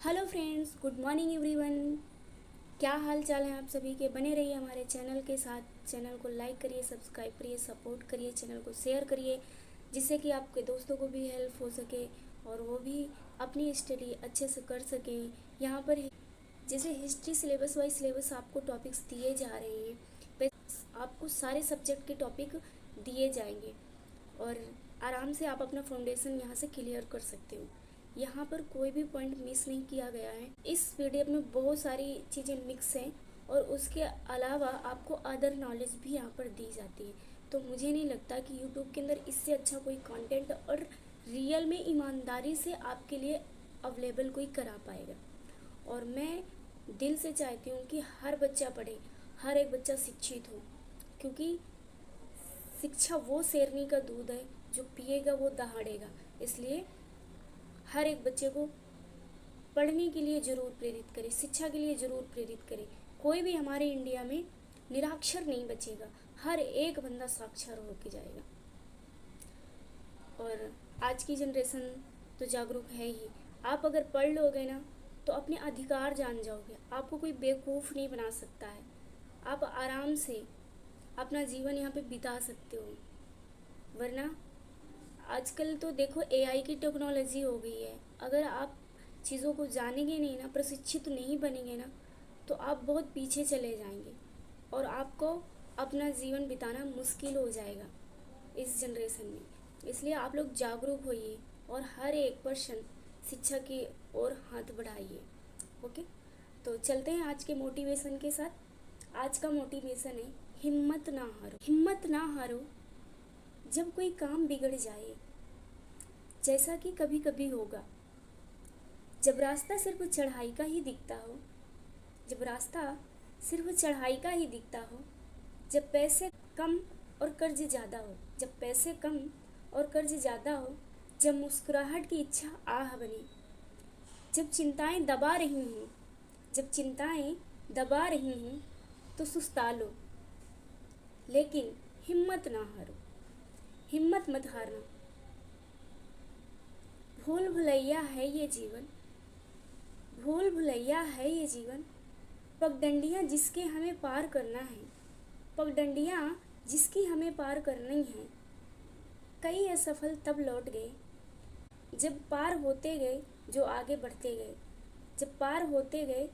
Hello friends, good morning everyone. क्या हाल चाल है आप सभी के। बने रहिए हमारे चैनल के साथ। चैनल को लाइक करिए, सब्सक्राइब करिए, सपोर्ट करिए, चैनल को शेयर करिए, जिससे कि आपके दोस्तों को भी हेल्प हो सके और वो भी अपनी स्टडी अच्छे से कर सकें। यहाँ पर जैसे हिस्ट्री सिलेबस वाइज सिलेबस आपको टॉपिक्स दिए जा रहे हैं, वैसे आपको सारे सब्जेक्ट के टॉपिक दिए जाएंगे और आराम से आप अपना फाउंडेशन यहाँ से क्लियर कर सकते हो। यहाँ पर कोई भी पॉइंट मिस नहीं किया गया है। इस पीडीएफ में बहुत सारी चीज़ें मिक्स हैं और उसके अलावा आपको अदर नॉलेज भी यहाँ पर दी जाती है। तो मुझे नहीं लगता कि यूट्यूब के अंदर इससे अच्छा कोई कंटेंट और रियल में ईमानदारी से आपके लिए अवेलेबल कोई करा पाएगा। और मैं दिल से चाहती हूँ कि हर बच्चा पढ़े, हर एक बच्चा शिक्षित हो, क्योंकि शिक्षा वो शेरनी का दूध है, जो पिएगा वो दहाड़ेगा। इसलिए हर एक बच्चे को पढ़ने के लिए ज़रूर प्रेरित करें, शिक्षा के लिए ज़रूर प्रेरित करें। कोई भी हमारे इंडिया में निरक्षर नहीं बचेगा, हर एक बंदा साक्षर होके जाएगा। और आज की जनरेशन तो जागरूक है ही। आप अगर पढ़ लोगे ना तो अपने अधिकार जान जाओगे। आपको कोई बेवकूफ़ नहीं बना सकता है। आप आराम से अपना जीवन यहाँ पे बिता सकते हो। वरना आजकल तो देखो एआई की टेक्नोलॉजी हो गई है। अगर आप चीज़ों को जानेंगे नहीं ना, प्रशिक्षित नहीं बनेंगे ना, तो आप बहुत पीछे चले जाएंगे और आपको अपना जीवन बिताना मुश्किल हो जाएगा इस जनरेशन में। इसलिए आप लोग जागरूक होइए और हर एक पर्सन शिक्षा की ओर हाथ बढ़ाइए। ओके, तो चलते हैं आज के मोटिवेशन के साथ। आज का मोटिवेशन है, हिम्मत ना हारो। हिम्मत ना हारो जब कोई काम बिगड़ जाए, जैसा कि कभी कभी होगा। जब रास्ता सिर्फ चढ़ाई का ही दिखता हो, जब रास्ता सिर्फ चढ़ाई का ही दिखता हो, जब पैसे कम और कर्ज ज़्यादा हो, जब पैसे कम और कर्ज ज़्यादा हो, जब मुस्कुराहट की इच्छा आह बने, जब चिंताएं दबा रही हों, जब चिंताएं दबा रही हों तो सुस्ता लो, लेकिन हिम्मत ना हारो। हिम्मत मत हारना। भूल भुलैया है ये जीवन, भूल भुलैया है ये जीवन, पगडंडियाँ जिसके हमें पार करना है, पगडंडियाँ जिसकी हमें पार करनी है। कई असफल तब लौट गए जब पार होते गए, जो आगे बढ़ते गए, जब पार होते गए,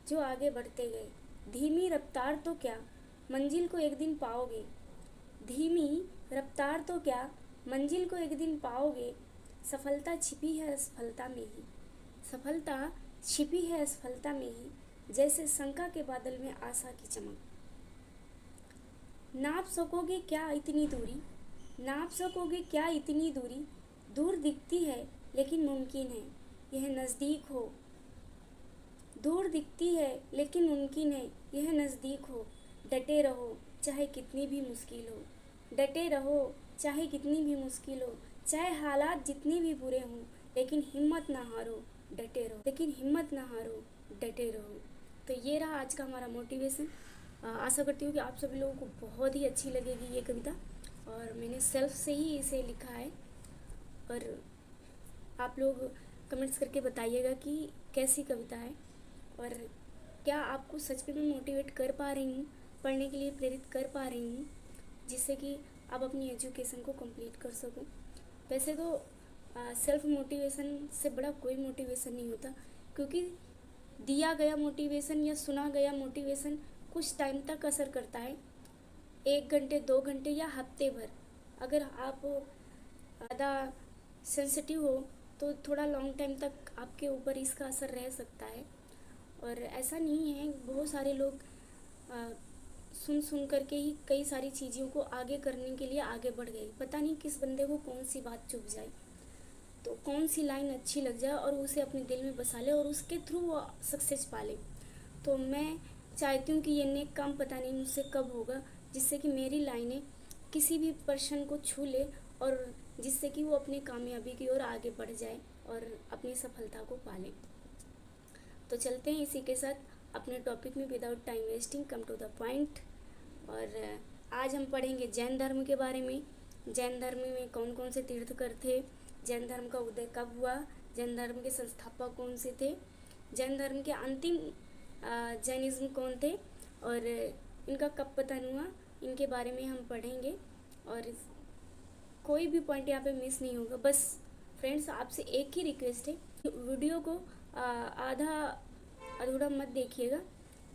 जो आगे बढ़ते गए। धीमी रफ्तार तो क्या, मंजिल को एक दिन पाओगे, धीमी रफ्तार तो क्या, मंजिल को एक दिन पाओगे। सफलता छिपी है असफलता में ही, सफलता छिपी है असफलता में ही, जैसे शंका के बादल में आशा की चमक। नाप सकोगे क्या इतनी दूरी, नाप सकोगे क्या इतनी दूरी, दूर दिखती है लेकिन मुमकिन है यह नज़दीक हो, दूर दिखती है लेकिन मुमकिन है यह नज़दीक हो। डटे रहो चाहे कितनी भी मुश्किल हो, डटे रहो चाहे कितनी भी मुश्किल हो, चाहे हालात जितने भी बुरे हों, लेकिन हिम्मत ना हारो, डटे रहो, लेकिन हिम्मत ना हारो, डटे रहो। तो ये रहा आज का हमारा मोटिवेशन। आशा करती हूँ कि आप सभी लोगों को बहुत ही अच्छी लगेगी ये कविता, और मैंने सेल्फ से ही इसे लिखा है। और आप लोग कमेंट्स करके बताइएगा कि कैसी कविता है और क्या आपको सच में मैं मोटिवेट कर पा रही हूँ, पढ़ने के लिए प्रेरित कर पा रही हूँ, जिससे कि आप अपनी एजुकेशन को कंप्लीट कर सको। वैसे तो सेल्फ मोटिवेशन से बड़ा कोई मोटिवेशन नहीं होता, क्योंकि दिया गया मोटिवेशन या सुना गया मोटिवेशन कुछ टाइम तक असर करता है, 1 घंटे 2 घंटे या हफ्ते भर। अगर आप ज़्यादा सेंसिटिव हो तो थोड़ा लॉन्ग टाइम तक आपके ऊपर इसका असर रह सकता है। और ऐसा नहीं है, बहुत सारे लोग सुन करके ही कई सारी चीज़ों को आगे करने के लिए आगे बढ़ गए। पता नहीं किस बंदे को कौन सी बात चुभ जाए, तो कौन सी लाइन अच्छी लग जाए और उसे अपने दिल में बसा ले और उसके थ्रू वो सक्सेस पा ले। तो मैं चाहती हूँ कि ये नेक काम पता नहीं मुझसे कब होगा, जिससे कि मेरी लाइनें किसी भी पर्सन को छू ले और जिससे कि वो अपनी कामयाबी की ओर आगे बढ़ जाए और अपनी सफलता को पाले। तो चलते हैं इसी के साथ अपने टॉपिक में, without time wasting, come to the point. और आज हम पढ़ेंगे जैन धर्म के बारे में। जैन धर्म में कौन कौन से तीर्थकर थे, जैन धर्म का उदय कब हुआ, जैन धर्म के संस्थापक कौन से थे, जैन धर्म के अंतिम जैनिज्म कौन थे और इनका कब पतन हुआ, इनके बारे में हम पढ़ेंगे। और कोई भी पॉइंट यहाँ पे मिस नहीं होगा। बस फ्रेंड्स, आपसे एक ही रिक्वेस्ट है, वीडियो को आधा अधूरा मत देखिएगा,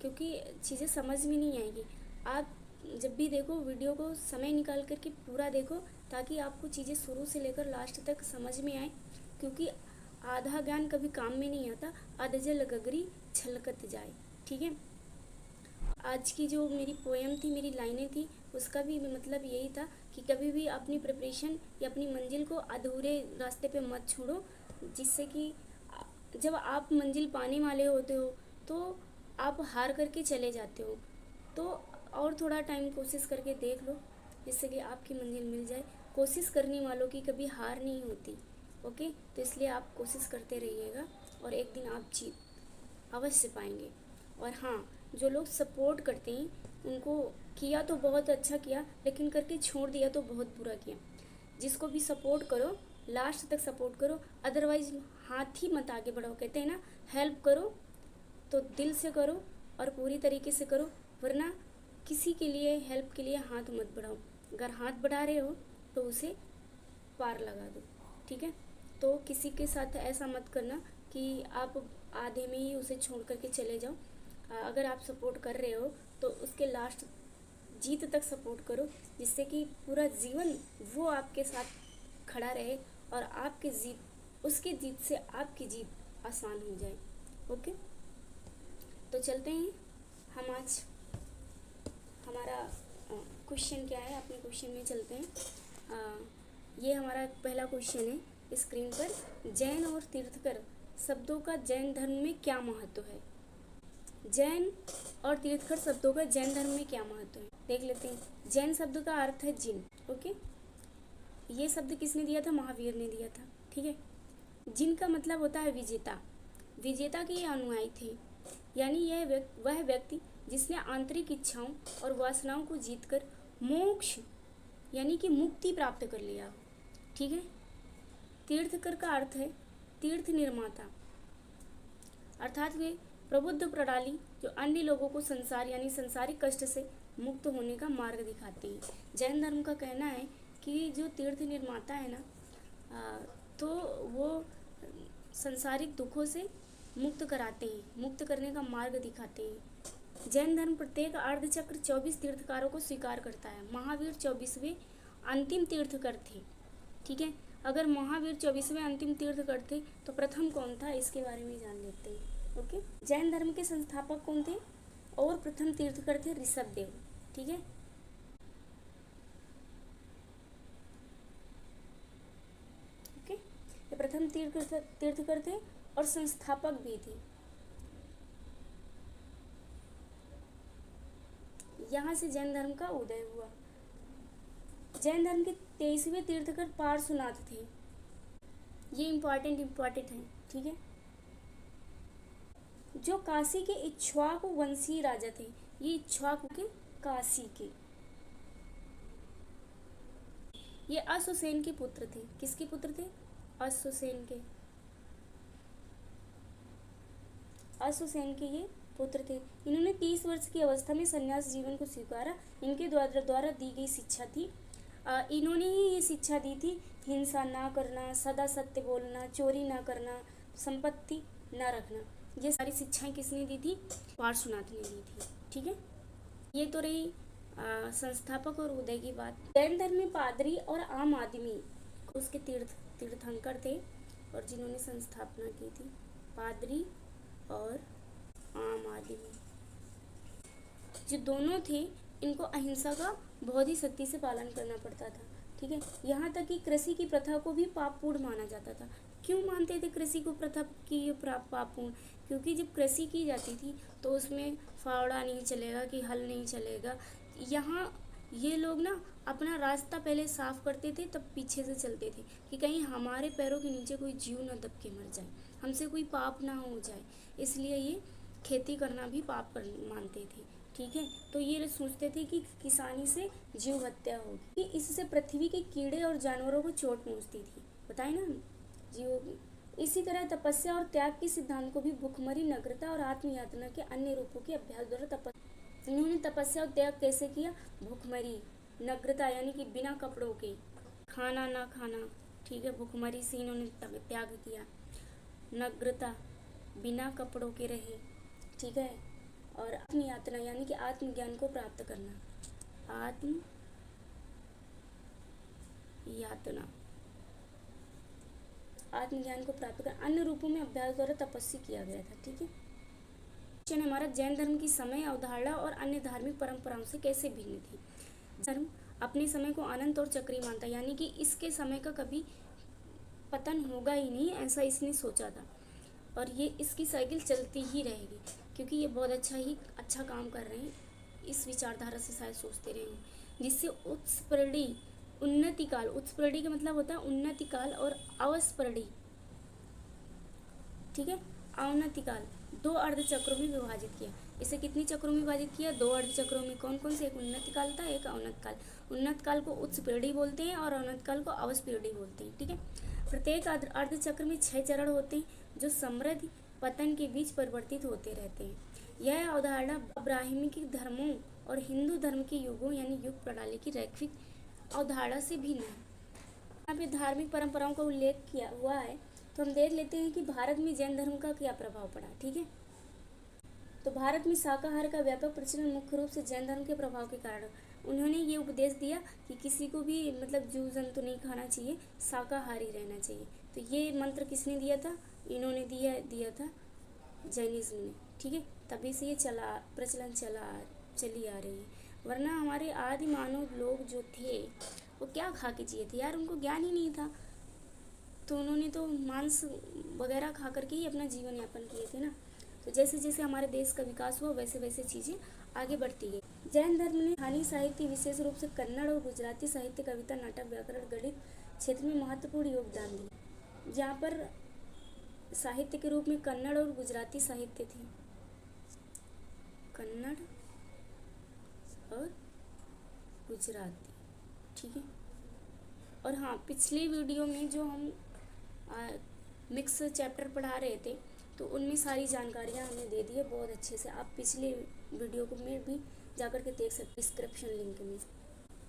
क्योंकि चीज़ें समझ में नहीं आएगी। आप जब भी देखो वीडियो को समय निकाल करके पूरा देखो, ताकि आपको चीज़ें शुरू से लेकर लास्ट तक समझ में आए, क्योंकि आधा ज्ञान कभी काम में नहीं आता, आधा जल गगरी छलकत जाए। ठीक है, आज की जो मेरी पोएम थी, मेरी लाइनें थी, उसका भी मतलब यही था कि कभी भी अपनी प्रिपरेशन या अपनी मंजिल को अधूरे रास्ते पे मत छोड़ो, जिससे कि जब आप मंजिल पाने वाले होते हो तो आप हार करके चले जाते हो। तो और थोड़ा टाइम कोशिश करके देख लो, जिससे कि आपकी मंजिल मिल जाए। कोशिश करने वालों की कभी हार नहीं होती। ओके, तो इसलिए आप कोशिश करते रहिएगा और एक दिन आप जीत अवश्य पाएंगे। और हाँ, जो लोग सपोर्ट करते हैं उनको किया तो बहुत अच्छा किया, लेकिन करके छोड़ दिया तो बहुत बुरा किया। जिसको भी सपोर्ट करो लास्ट तक सपोर्ट करो, अदरवाइज हाथ ही मत आगे बढ़ाओ। कहते हैं ना, हेल्प करो तो दिल से करो और पूरी तरीके से करो, वरना किसी के लिए हेल्प के लिए हाथ मत बढ़ाओ। अगर हाथ बढ़ा रहे हो तो उसे पार लगा दो। ठीक है, तो किसी के साथ ऐसा मत करना कि आप आधे में ही उसे छोड़ करके चले जाओ। अगर आप सपोर्ट कर रहे हो तो उसके लास्ट जीत तक सपोर्ट करो, जिससे कि पूरा जीवन वो आपके साथ खड़ा रहे और आपके जीत, उसकी जीत से आपकी जीत आसान हो जाए। ओके, तो चलते हैं हम। आज हमारा क्वेश्चन क्या है, अपने क्वेश्चन में चलते हैं। ये हमारा पहला क्वेश्चन है स्क्रीन पर। जैन और तीर्थकर शब्दों का जैन धर्म में क्या महत्व है? जैन और तीर्थकर शब्दों का जैन धर्म में क्या महत्व है, देख लेते हैं। जैन शब्द का अर्थ है जिन। ओके, ये शब्द किसने दिया था? महावीर ने दिया था। ठीक है, जिन का मतलब होता है विजेता। विजेता के ये अनुयायी थे, यानी यह वह व्यक्ति जिसने आंतरिक इच्छाओं और वासनाओं को जीतकर मोक्ष यानी कि मुक्ति प्राप्त कर लिया। ठीक है, तीर्थकर का अर्थ है तीर्थ निर्माता, अर्थात वे प्रबुद्ध प्रणाली जो अन्य लोगों को संसार यानी संसारिक कष्ट से मुक्त होने का मार्ग दिखाते हैं। जैन धर्म का कहना है कि जो तीर्थ निर्माता है ना, तो वो संसारिक दुखों से मुक्त कराते हैं, मुक्त करने का मार्ग दिखाते हैं। जैन धर्म प्रत्येक अर्धचक्र 24 तीर्थकारों को स्वीकार करता है। महावीर 24वें अंतिम तीर्थकर थे। ठीक है, अगर महावीर 24वें अंतिम तीर्थकर थे तो प्रथम कौन था, इसके बारे में जान लेते हैं। ओके, जैन धर्म के संस्थापक कौन थे और प्रथम तीर्थकर थे ऋषभदेव। ठीक है, ओके, ये प्रथम तीर्थकर थे और संस्थापक भी थे। यहाँ से जैन धर्म का उदय हुआ। जैन धर्म के 23वें तीर्थकर पार्श्वनाथ थे। ये इम्पॉर्टेंट है। ठीक है, जो काशी के इक्ष्वाकु वंशीय राजा थे। ये इक्ष्वाकु के, काशी के, ये अश्वसेन के पुत्र थे। किसके पुत्र थे? अश्वसेन के। अश्वसेन के ये पुत्र थे। इन्होंने 30 वर्ष की अवस्था में संन्यास जीवन को स्वीकारा। इनके द्वारा दी गई शिक्षा थी, इन्होंने ही ये शिक्षा दी थी, हिंसा ना करना, सदा सत्य बोलना, चोरी ना करना, संपत्ति ना रखना। ये सारी शिक्षाएं किसने दी थी? पार्श्वनाथ ने दी थी। ठीक है, ये तो रही संस्थापक और उदय की बात। जैन धर्म में पादरी और आम आदमी उसके तीर्थंकर थे और जिन्होंने संस्थापना की थी, पादरी और आम आदमी, जो दोनों थे, इनको अहिंसा का बहुत ही सख्ती से पालन करना पड़ता था। ठीक है, यहाँ तक कि कृषि की प्रथा को भी पापपूर्ण माना जाता था। क्यों मानते थे कृषि को प्रथा की पापपूर्ण? क्योंकि जब कृषि की जाती थी तो उसमें फावड़ा नहीं चलेगा, कि हल नहीं चलेगा। यहाँ ये लोग ना अपना रास्ता पहले साफ करते थे, तब पीछे से चलते थे कि कहीं हमारे पैरों के नीचे कोई जीव न दब के मर जाए, हमसे कोई पाप ना हो जाए। इसलिए ये खेती करना भी पाप मानते थे। ठीक है, तो ये सोचते थे कि किसानी से जीव हत्या होगी, कि इससे पृथ्वी के कीड़े और जानवरों को चोट पहुंचती थी। बताए ना, जीव इसी तरह तपस्या और त्याग के सिद्धांत को भी भूखमरी, नग्नता और आत्मयातना के अन्य रूपों के अभ्यास द्वारा इन्होंने तपस्या और त्याग कैसे किया? भूखमरी, नग्नता यानी कि बिना कपड़ों के, खाना ना खाना, ठीक है, भूखमरी से इन्होंने त्याग किया। नग्नता, बिना कपड़ों के रहे, ठीक है, और आत्मयातना यानी कि आत्मज्ञान को प्राप्त करना, आत्मयातना, आत्मज्ञान को प्राप्त कर अन्य रूपों में अभ्यास द्वारा तपस्या किया गया था, ठीक है। क्वेश्चन है हमारा, जैन धर्म की समय अवधारणा और अन्य धार्मिक परंपराओं से कैसे भिन्न थी? धर्म अपने समय को अनंत और चक्रीय मानता, यानी कि इसके समय का कभी पतन होगा ही नहीं, ऐसा इसने सोचा था, और ये इसकी साइकिल चलती ही रहेगी, क्योंकि ये बहुत अच्छा काम कर रहे हैं, इस विचारधारा से शायद सोचते रहे हैं, जिससे उत्स्फूर्ति, उन्नति काल, उत्स्फूर्ति का मतलब होता है उन्नति काल, और अवस्फूर्ति, ठीक है, अवनति काल, 2 अर्धचक्रों में विभाजित किया। इसे कितने चक्रों में विभाजित किया? 2 अर्धचक्रों में। कौन कौन से? एक उन्नति काल था, एक अवनत काल। उन्नत काल को उत्स्फूर्ति बोलते हैं और अवनत काल को अवस्फूर्ति बोलते हैं, ठीक है। प्रत्येक अर्धचक्र में 6 चरण होते हैं, जो समृद्धि पतन के बीच परिवर्तित होते रहते हैं। यह अवधारणा ब्राह्मणिक धर्मों और हिंदू धर्म के युगों यानी युग प्रणाली की रैखिक अवधारणा से भिन्न है। यहाँ पे धार्मिक परंपराओं का उल्लेख किया हुआ है, तो हम देख लेते हैं कि भारत में जैन धर्म का क्या प्रभाव पड़ा, ठीक है। तो भारत में शाकाहार का व्यापक प्रचलन मुख्य रूप से जैन धर्म के प्रभाव के कारण। उन्होंने ये उपदेश दिया कि किसी को भी मतलब जीव जंतु नहीं खाना चाहिए, शाकाहारी रहना चाहिए। तो ये मंत्र किसने दिया था? इन्होंने दिया था जैनिज्म ने, ठीक है। तभी से ये प्रचलन चली आ रही है, वरना हमारे आदि मानव लोग जो थे वो क्या खा के जिए थे यार, उनको ज्ञान ही नहीं था, तो उन्होंने तो मांस वगैरह खा करके ही अपना जीवन यापन किए थे ना। तो जैसे जैसे हमारे देश का विकास हुआ वैसे वैसे चीज़ें आगे बढ़ती गई। जैन धर्म ने स्थानीय साहित्य, विशेष रूप से कन्नड़ और गुजराती साहित्य, कविता, नाटक, व्याकरण, गणित क्षेत्र में महत्वपूर्ण योगदान दिया। जहाँ पर साहित्य के रूप में कन्नड़ और गुजराती साहित्य थे, कन्नड़ और गुजराती, ठीक है। और हाँ, पिछले वीडियो में जो हम मिक्स चैप्टर पढ़ा रहे थे, तो उनमें सारी जानकारियाँ हमने दे दी है बहुत अच्छे से। आप पिछले वीडियो को में भी जाकर के देख सकते, डिस्क्रिप्शन लिंक में।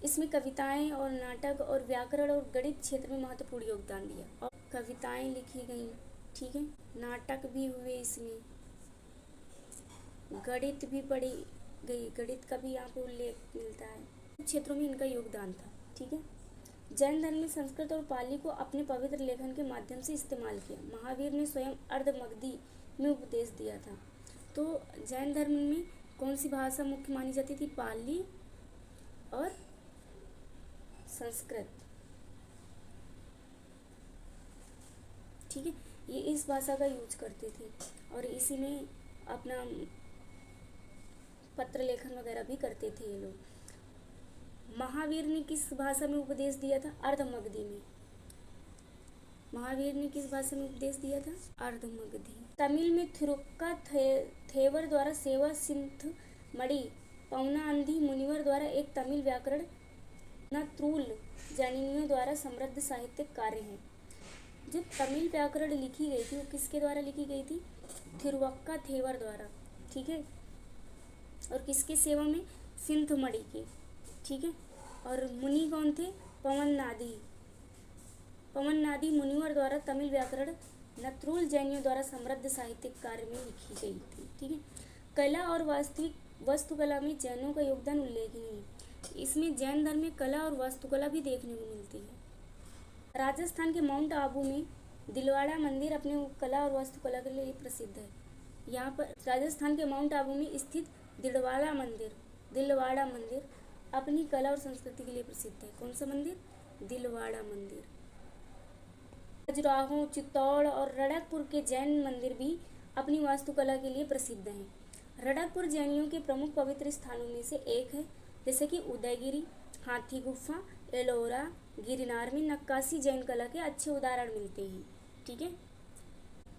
इसमें कविताएं और नाटक और व्याकरण और गणित क्षेत्र में महत्वपूर्ण योगदान दिया, और कविताएं लिखी गई, ठीक है, नाटक भी हुए, इसमें गणित भी पढ़ी गई, गणित का भी यहाँ पे उल्लेख मिलता है। क्षेत्रों में इनका योगदान था, ठीक है। जैन धर्म ने संस्कृत और पाली को अपने पवित्र लेखन के माध्यम से इस्तेमाल किया। महावीर ने स्वयं अर्धमगधी में उपदेश दिया था। तो जैन धर्म में कौन सी भाषा मुख्य मानी जाती थी? पाली और संस्कृत, ठीक है। ये इस भाषा का यूज करते थे, और इसी में अपना पत्र लेखन वगैरह भी करते थे ये लोग। महावीर ने किस भाषा में उपदेश दिया था? अर्धमगधी में। महावीर ने किस भाषा में उपदेश दिया था? अर्धमगधी। तमिल में थिरुक्का थेवर द्वारा सेवा सिंथ मणि पवनांधी मुनिवर द्वारा एक तमिल व्याकरण नत्रूल जैनियों द्वारा समृद्ध साहित्यिक कार्य है। जो तमिल व्याकरण लिखी गई थी वो किसके द्वारा लिखी गई थी? थिरुक्का थेवर द्वारा, ठीक है। और किसके सेवा में? सिंथमणि के, ठीक है। और मुनि कौन थे? पवननादी मुनिवर द्वारा तमिल व्याकरण नत्रूल जैनियों द्वारा समृद्ध साहित्यिक कार्य में लिखी गई थी, ठीक है। कला और वास्तुकला में जैनों का योगदान उल्लेखनीय है। इसमें जैन धर्म में कला और वास्तुकला भी देखने को मिलती है। राजस्थान के माउंट आबू में दिलवाड़ा मंदिर अपने कला और वास्तुकला के लिए प्रसिद्ध है। यहाँ पर राजस्थान के माउंट आबू में स्थित दिलवाड़ा मंदिर अपनी कला और संस्कृति के लिए प्रसिद्ध है। कौन सा मंदिर? दिलवाड़ा मंदिर। खजुराहो, चित्तौड़ और रड़कपुर के जैन मंदिर भी अपनी वास्तुकला के लिए प्रसिद्ध हैं। रड़कपुर जैनियों के प्रमुख पवित्र स्थानों में से एक है, जैसे कि उदयगिरी, हाथी गुफा, एलोरा, गिरनार में नक्काशी जैन कला के अच्छे उदाहरण मिलते हैं, ठीक है।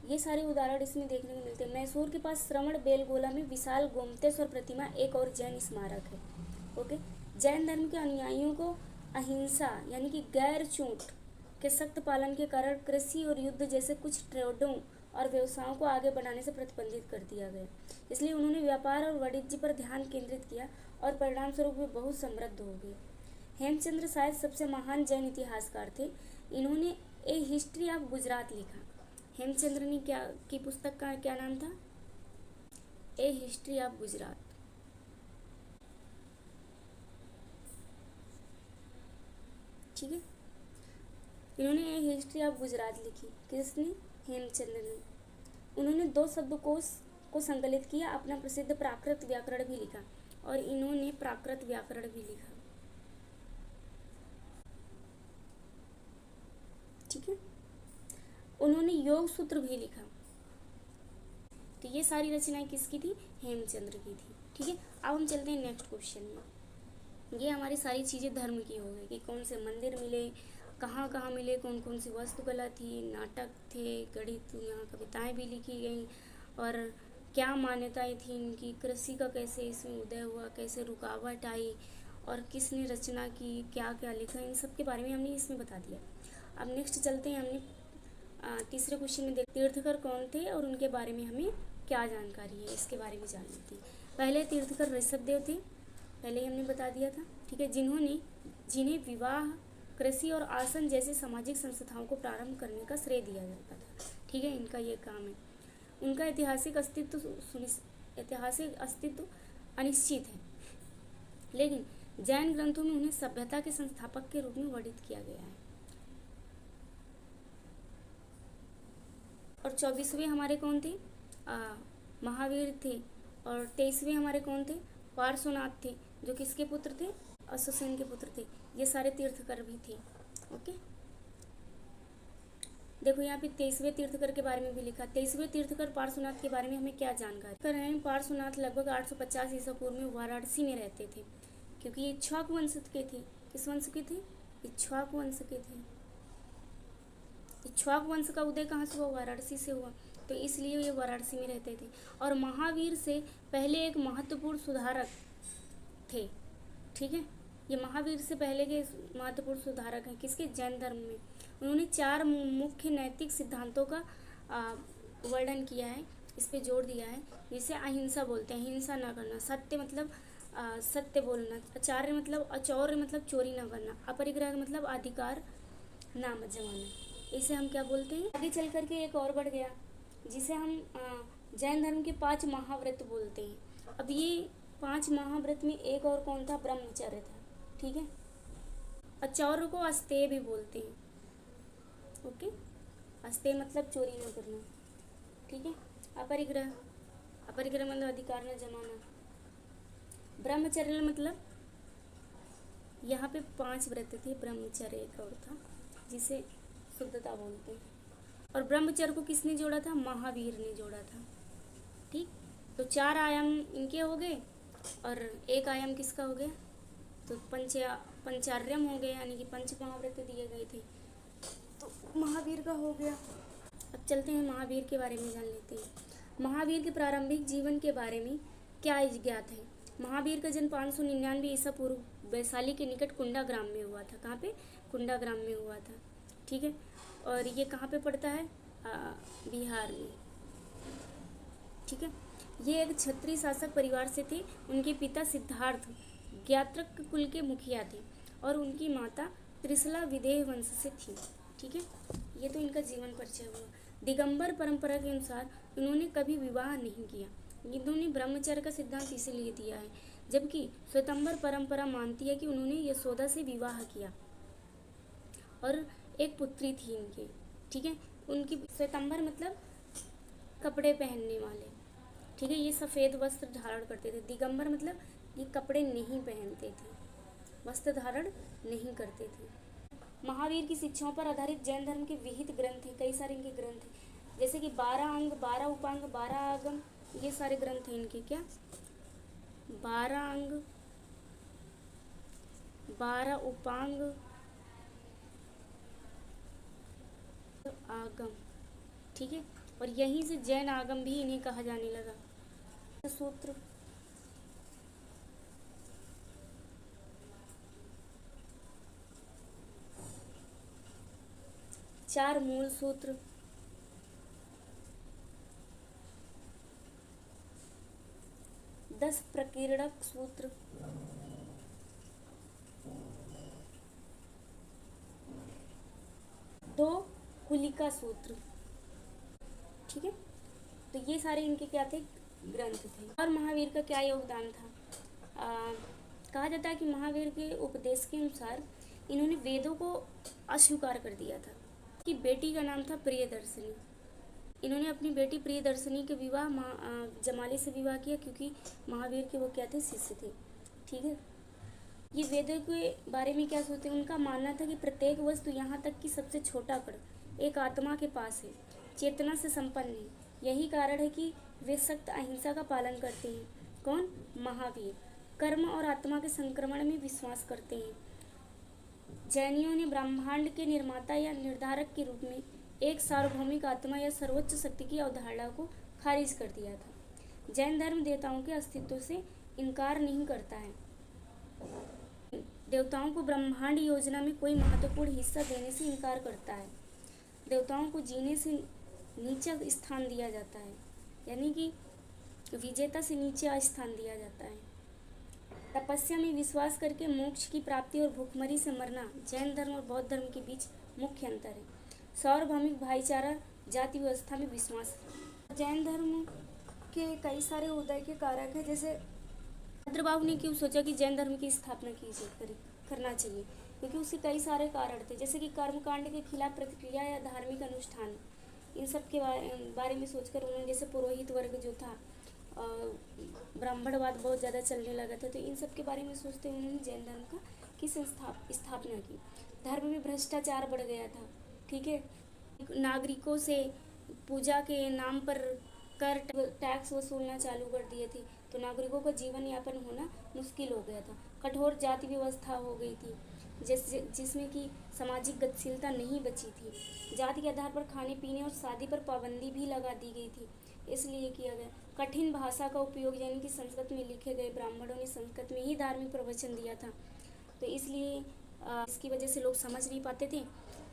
ये सारे उदाहरण इसमें देखने को मिलते हैं। मैसूर के पास श्रवण बेलगोला में विशाल गोमतेश्वर प्रतिमा एक और जैन स्मारक है, ओके। जैन धर्म के अनुयायियों को अहिंसा यानी कि गैर छूट के सख्त पालन के कारण कृषि और युद्ध जैसे कुछ ट्रेडों और व्यवसायों को आगे बढ़ाने से प्रतिबंधित कर दिया गया। इसलिए उन्होंने व्यापार और वाणिज्य पर ध्यान केंद्रित किया और परिणाम स्वरूप वे बहुत समृद्ध हो गए। हेमचंद्र शायद सबसे महान जैन इतिहासकार थे। इन्होंने ए हिस्ट्री ऑफ गुजरात लिखा। हेमचंद्र ने की पुस्तक का क्या नाम था? ए हिस्ट्री ऑफ गुजरात। ठीक है, इन्होंने ए हिस्ट्री ऑफ गुजरात लिखी। किसने? हेमचंद्र ने। उन्होंने 2 शब्दकोश को संकलित किया। अपना प्रसिद्ध प्राकृत व्याकरण भी लिखा और इन्होंने प्राकृत व्याकरण भी लिखा। ठीक है, उन्होंने योग सूत्र भी लिखा। तो ये सारी रचनाएं किसकी थी? हेमचंद्र की थी। ठीक है, अब हम चलते हैं नेक्स्ट क्वेश्चन में। ये हमारी सारी चीज़ें धर्म की हो गई कि कौन से मंदिर मिले, कहाँ कहाँ मिले, कौन कौन सी वास्तुकला थी, नाटक थे, गणित, यहाँ कविताएं भी लिखी गई और क्या मान्यताएं थी इनकी, कृषि का कैसे इसमें उदय हुआ, कैसे रुकावट आई और किसने रचना की, क्या क्या लिखा, इन सब के बारे में हमने इसमें बता दिया। अब नेक्स्ट चलते हैं। हमने तीसरे क्वेश्चन में तीर्थकर कौन थे और उनके बारे में हमें क्या जानकारी है, इसके बारे में जाननी थी। पहले तीर्थकर ऋषभदेव थे, पहले ही हमने बता दिया था। ठीक है, जिन्हें विवाह, कृषि और आसन जैसे सामाजिक संस्थाओं को प्रारंभ करने का श्रेय दिया जाता था। ठीक है, इनका ये काम है। उनका ऐतिहासिक अस्तित्व अनिश्चित है, लेकिन जैन ग्रंथों में उन्हें सभ्यता के संस्थापक के रूप में वर्णित किया गया है। और 24वें हमारे कौन थे? महावीर थे। और 23वें हमारे कौन थे? पार्श्वनाथ थे, जो किसके पुत्र थे? अश्वसेन के पुत्र थे। ये सारे तीर्थकर भी थे। ओके, देखो यहाँ पे 23वें तीर्थकर के बारे में भी लिखा। 23वें तीर्थकर पार्श्वनाथ के बारे में हमें क्या जानकारी कर रहे हैं? पार्श्वनाथ लगभग 850 ईसा पूर्व में वाराणसी में रहते थे, क्योंकि ये इक्ष्वाकु वंश के थे। किस वंश के थे? इक्ष्वाकु वंश के थे। इक्ष्वाकु वंश का उदय कहाँ से हुआ? वाराणसी से हुआ, तो इसलिए ये वाराणसी में रहते थे। और महावीर से पहले एक महत्वपूर्ण सुधारक थे। ठीक है, ये महावीर से पहले के महत्वपूर्ण सुधारक हैं। किसके? जैन धर्म में। उन्होंने 4 मुख्य नैतिक सिद्धांतों का वर्णन किया है, इस पे जोर दिया है, जिसे अहिंसा बोलते हैं, हिंसा ना करना, सत्य मतलब सत्य बोलना, आचार्य मतलब अचौर्य मतलब चोरी ना करना, अपरिग्रह मतलब अधिकार ना जमाना। इसे हम क्या बोलते हैं? आगे चल करके एक और बढ़ गया, जिसे हम जैन धर्म के 5 महाव्रत बोलते हैं। अब ये 5 महाव्रत में एक और कौन था? ब्रह्मचर्य था। ठीक है, अचौर्य को अस्तेय भी बोलते हैं। ओके, अस्तेय मतलब चोरी न करना। ठीक है, अपरिग्रह मतलब अधिकार न जमाना। ब्रह्मचर्य मतलब यहाँ पे 5 व्रत थे, ब्रह्मचर्य एक और था, जिसे शुद्धता बोलते हैं। और ब्रह्मचर्य को किसने जोड़ा था? महावीर ने जोड़ा था। ठीक, तो 4 आयाम इनके हो गए और एक आयाम किसका हो गया? तो पंचार्यम हो गए, यानी कि 5 महाव्रत दिए गए थे, तो महावीर का हो गया। अब चलते हैं महावीर के बारे में जान लेते हैं। महावीर के प्रारंभिक जीवन के बारे में क्या ज्ञात है? महावीर का जन्म 599 ईसा पूर्व वैशाली के निकट कुंडा ग्राम में हुआ था। कहाँ पे? कुंडा ग्राम में हुआ था। ठीक है, और ये कहाँ पे पड़ता है? बिहार में। ठीक है, ये एक क्षत्रिय शासक परिवार से थे। उनके पिता सिद्धार्थ ज्ञात्रक कुल के मुखिया थे और उनकी माता त्रिशला विदेह वंश से थी। ठीक है, ये तो इनका जीवन परिचय हुआ। दिगंबर परंपरा के अनुसार इन्होंने कभी विवाह नहीं किया। इन्होंने ब्रह्मचर्य का सिद्धांत इसीलिए दिया है, जबकि श्वेतांबर परंपरा मानती है कि उन्होंने यशोदा से विवाह किया और एक पुत्री थी इनके। ठीक है, उनकी श्वेतांबर मतलब कपड़े पहनने वाले। ठीक है, ये सफ़ेद वस्त्र धारण करते थे। दिगंबर मतलब ये कपड़े नहीं पहनते थे, वस्त्र धारण नहीं करते थे। महावीर की शिक्षाओं पर आधारित जैन धर्म के विहित ग्रंथ हैं, कई सारे इनके ग्रंथ हैं, जैसे कि 12 अंग, 12 उपांग, 12 आगम, ये सारे ग्रंथ हैं इनके। क्या? 12 अंग, 12 उपांग, आगम। ठीक है, और यहीं से जैन आगम भी इन्हें कहा जाने लगा। सूत्र 4 मूल सूत्र, 10 प्रकीर्णक सूत्र, 2 कुलिका सूत्र। ठीक है, तो ये सारे इनके क्या थे, ग्रंथ थे। और महावीर का क्या योगदान था? कहा जाता है कि महावीर के उपदेश के अनुसार इन्होंने वेदों को अस्वीकार कर दिया था। कि बेटी का नाम था प्रियदर्शनी। इन्होंने अपनी बेटी प्रियदर्शनी के विवाह जमाली से विवाह किया, क्योंकि महावीर के वो क्या थे, शिष्य थे। ठीक है, ये वेदों के बारे में क्या सोचते हैं? उनका मानना था कि प्रत्येक वस्तु, यहाँ तक कि सबसे छोटा कण एक आत्मा के पास है, चेतना से संपन्न है। यही कारण है कि वे सख्त अहिंसा का पालन करते हैं। कौन? महावीर। कर्म और आत्मा के संक्रमण में विश्वास करते हैं। जैनियों ने ब्रह्मांड के निर्माता या निर्धारक के रूप में एक सार्वभौमिक आत्मा या सर्वोच्च शक्ति की अवधारणा को खारिज कर दिया था। जैन धर्म देवताओं के अस्तित्व से इनकार नहीं करता है। देवताओं को ब्रह्मांड योजना में कोई महत्वपूर्ण हिस्सा देने से इनकार करता है। देवताओं को जीने से नीचा स्थान दिया जाता है, यानी कि विजेता से नीचे स्थान दिया जाता है। तपस्या में विश्वास करके मोक्ष की प्राप्ति और भूखमरी से मरना जैन धर्म और बौद्ध धर्म के बीच मुख्य अंतर है। सार्वभौमिक भाईचारा, जाति व्यवस्था में विश्वास। जैन धर्म के कई सारे उदय के कारक है। जैसे भद्रबाहु ने क्यों सोचा कि जैन धर्म की स्थापना करना चाहिए? क्योंकि उसके कई सारे कारण थे, जैसे कि कर्मकांड के खिलाफ प्रतिक्रिया या धार्मिक अनुष्ठान, इन सब के बारे में सोचकर उन्होंने, जैसे पुरोहित वर्ग जो था, ब्राह्मणवाद बहुत ज़्यादा चलने लगा था, तो इन सब के बारे में सोचते हुए उन्होंने जैन धर्म की स्थापना की। धर्म में भ्रष्टाचार बढ़ गया था। ठीक है, नागरिकों से पूजा के नाम पर कर टैक्स वसूलना चालू कर दिए थे, तो नागरिकों का जीवन यापन होना मुश्किल हो गया था। कठोर जाति व्यवस्था हो गई थी, जिसमें कि सामाजिक गतिशीलता नहीं बची थी। जाति के आधार पर खाने पीने और शादी पर पाबंदी भी लगा दी गई थी, इसलिए किया गया। कठिन भाषा का उपयोग, यानी कि संस्कृत में लिखे गए, ब्राह्मणों ने संस्कृत में ही धार्मिक प्रवचन दिया था, तो इसलिए इसकी वजह से लोग समझ नहीं पाते थे,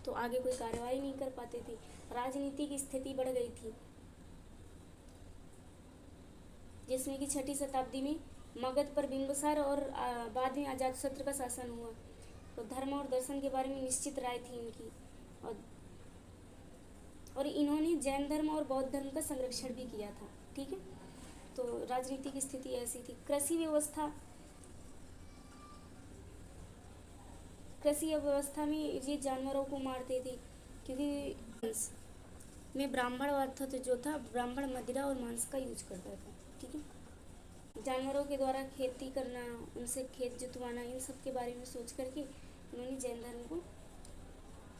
तो आगे कोई कार्रवाई नहीं कर पाते थे। राजनीतिक स्थिति बढ़ गई थी, जिसमें कि 6वीं शताब्दी में मगध पर बिंबिसार और बाद में अजातशत्रु का शासन हुआ। तो धर्म और दर्शन के बारे में निश्चित राय थी इनकी, और इन्होंने जैन धर्म और बौद्ध धर्म का संरक्षण भी किया था। ठीक है, तो राजनीतिक स्थिति ऐसी थी। कृषि व्यवस्था में ये जानवरों को मारते थे, क्योंकि में ब्राह्मणवाद था, तो जो था ब्राह्मण मदिरा और मांस का यूज करता था। ठीक है, जानवरों के द्वारा खेती करना, उनसे खेत जुतवाना, इन सब के बारे में सोच करके उन्होंने जैन धर्म को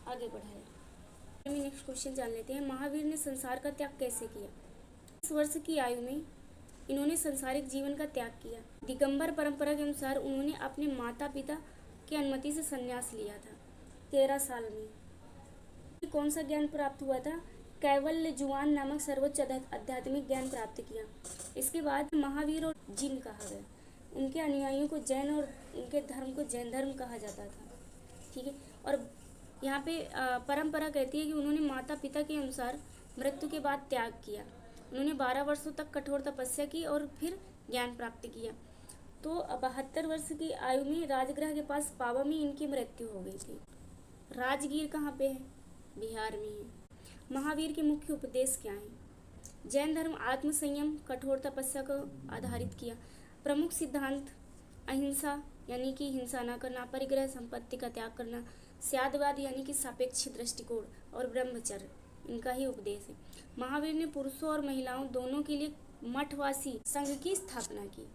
आगे बढ़ाया। नेक्स्ट क्वेश्चन जान लेते हैं। महावीर ने संसार का त्याग कैसे किया? 20 वर्ष की आयु में इन्होंने सांसारिक जीवन का त्याग किया। दिगंबर परंपरा के अनुसार उन्होंने अपने माता पिता की अनुमति से संन्यास लिया था। 13 साल में कौन सा ज्ञान प्राप्त हुआ था? कैवल्य जुआन नामक सर्वोच्च आध्यात्मिक ज्ञान प्राप्त किया। इसके बाद महावीर और जिन कहा गया। उनके अनुयायियों को जैन और उनके धर्म को जैन धर्म कहा जाता था। ठीक है, और यहाँ पे परंपरा कहती है कि उन्होंने माता पिता के अनुसार मृत्यु के बाद त्याग किया। उन्होंने 12 वर्षों तक कठोर तपस्या की और फिर ज्ञान प्राप्त किया। तो 72 वर्ष की आयु में राजगृह के पास पावा में इनकी मृत्यु हो गई थी। राजगीर कहाँ पे है? बिहार में है। महावीर के मुख्य उपदेश क्या हैं? जैन धर्म आत्म संयम, कठोर तपस्या को आधारित किया। प्रमुख सिद्धांत अहिंसा, यानी कि हिंसा न करना, परिग्रह, संपत्ति का त्याग करना, स्यादवाद यानी कि सापेक्ष दृष्टिकोण, और ब्रह्मचर्य, इनका ही उपदेश है। महावीर ने पुरुषों और महिलाओं दोनों के लिए मठवासी संघ की स्थापना की।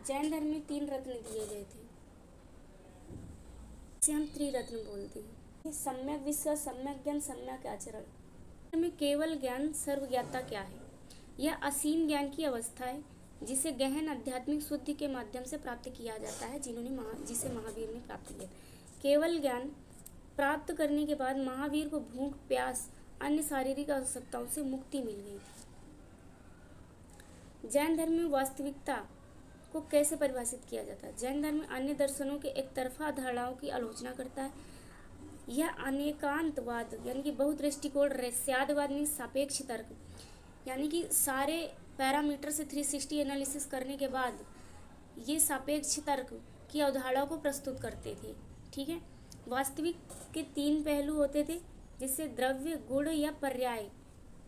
जैन धर्म में 3 रत्न दिए गए थे, इसे हम त्रिरत्न बोलते हैं। सम्यक विश्वास, सम्यक ज्ञान, सम्यक आचरण। में केवल ज्ञान सर्वज्ञाता क्या है? यह असीम ज्ञान की अवस्था है जिसे गहन आध्यात्मिक शुद्धि के माध्यम से प्राप्त किया जाता है, जिसे महावीर ने प्राप्त किया। केवल ज्ञान प्राप्त करने के बाद महावीर को भूख, प्यास, अन्य शारीरिक आवश्यकताओं से मुक्ति मिल गई थी। जैन धर्म में वास्तविकता को कैसे परिभाषित किया जाता है? जैन धर्म अन्य दर्शनों के एक तरफा धारणाओं की आलोचना करता है। यह अनेकांतवाद यानी कि बहुदृष्टिकोण रहस्यवाद में सापेक्ष तर्क यानी कि सारे पैरामीटर से 360 एनालिसिस करने के बाद ये सापेक्ष तर्क की अवधारणा को प्रस्तुत करते थे। ठीक है, वास्तविक के 3 पहलू होते थे जिससे द्रव्य, गुण या पर्याय